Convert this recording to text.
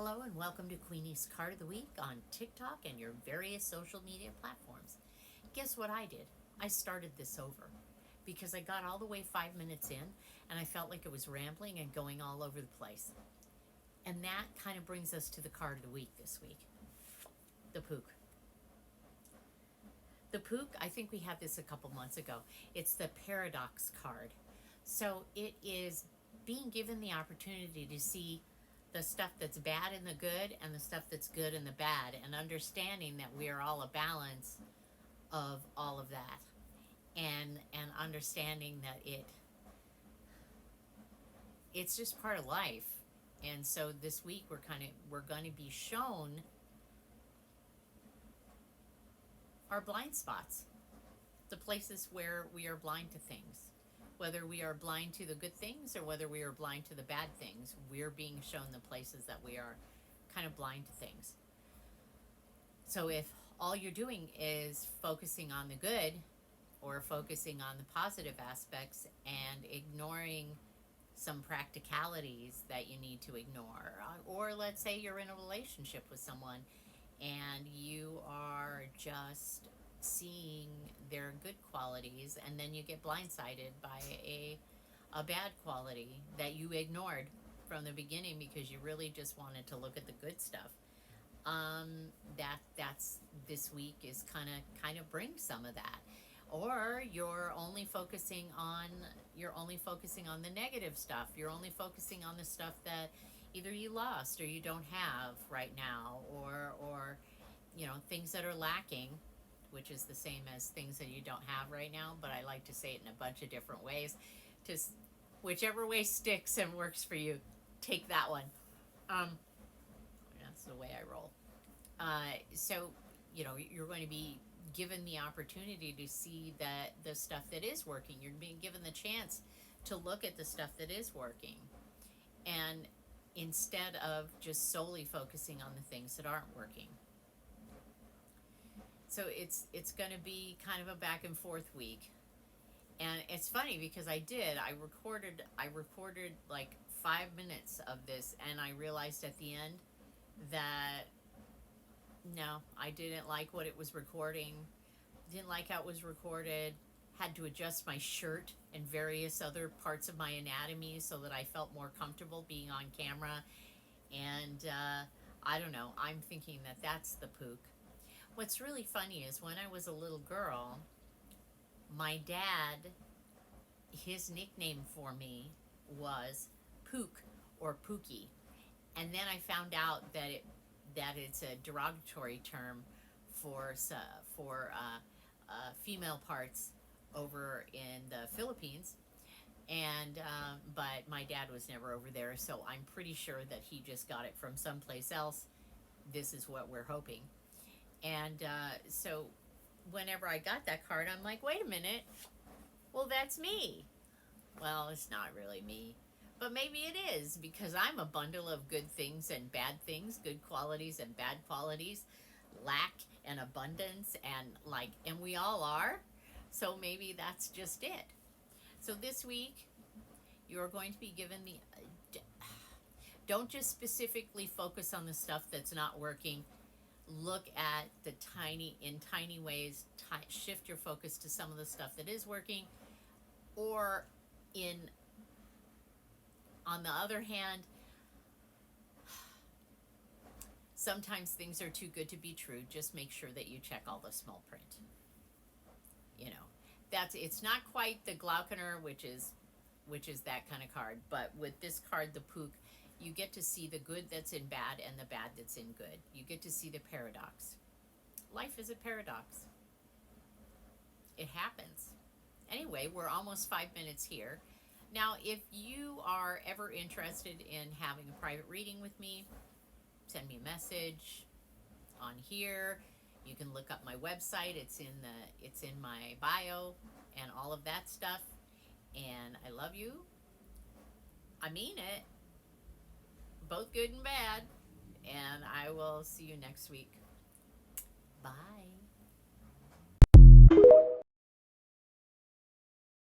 Hello and welcome to Queenie's Card of the Week on TikTok and your various social media platforms. Guess what I did? I started this over because I got all the way 5 minutes in and I felt like it was rambling and going all over the place. And that kind of brings us to the card of the week this week. The Pook. The Pook, I think we had this a couple months ago. It's the paradox card. So it is being given the opportunity to see the stuff that's bad in the good and the stuff that's good in the bad, and understanding that we are all a balance of all of that, and understanding that it's just part of life. And so this week we're going to be shown our blind spots, the places where we are blind to things. Whether we are blind to the good things or whether we are blind to the bad things, we're being shown the places that we are kind of blind to things. So if all you're doing is focusing on the good or focusing on the positive aspects and ignoring some practicalities that you need to ignore, or let's say you're in a relationship with someone and you are just seeing their good qualities, and then you get blindsided by a bad quality that you ignored from the beginning because you really just wanted to look at the good stuff. That's this week is kind of bring some of that. Or you're only focusing on the negative stuff. You're only focusing on the stuff that either you lost or you don't have right now, or things that are lacking, which is the same as things that you don't have right now, but I like to say it in a bunch of different ways. Just whichever way sticks and works for you, take that one. That's the way I roll. So you're going to be given the opportunity to see that the stuff that is working. You're being given the chance to look at the stuff that is working, and instead of just solely focusing on the things that aren't working. So it's going to be kind of a back and forth week. And it's funny because I recorded like 5 minutes of this, and I realized at the end that no, I didn't like what it was recording, didn't like how it was recorded, had to adjust my shirt and various other parts of my anatomy so that I felt more comfortable being on camera. And I don't know, I'm thinking that that's the Pook. What's really funny is when I was a little girl, my dad, his nickname for me was Pook or Pookie. And then I found out that it's a derogatory term for female parts over in the Philippines. And but my dad was never over there, so I'm pretty sure that he just got it from someplace else. This is what we're hoping. And so whenever I got that card, I'm like, wait a minute, well, that's me. Well, it's not really me, but maybe it is, because I'm a bundle of good things and bad things, good qualities and bad qualities, lack and abundance, and we all are. So maybe that's just it. So this week, you're going to be given don't just specifically focus on the stuff that's not working. Look at the tiny ways, shift your focus to some of the stuff that is working. Or on the other hand, sometimes things are too good to be true. Just make sure that you check all the small print. It's not quite the Glauconer, which is that kind of card, but with this card, the Pook, you get to see the good that's in bad and the bad that's in good. You get to see the paradox. Life is a paradox. It happens. Anyway, we're almost 5 minutes here. Now, if you are ever interested in having a private reading with me, send me a message on here. You can look up my website. It's in my bio and all of that stuff. And I love you. I mean it. Both good and bad. And I will see you next week. Bye.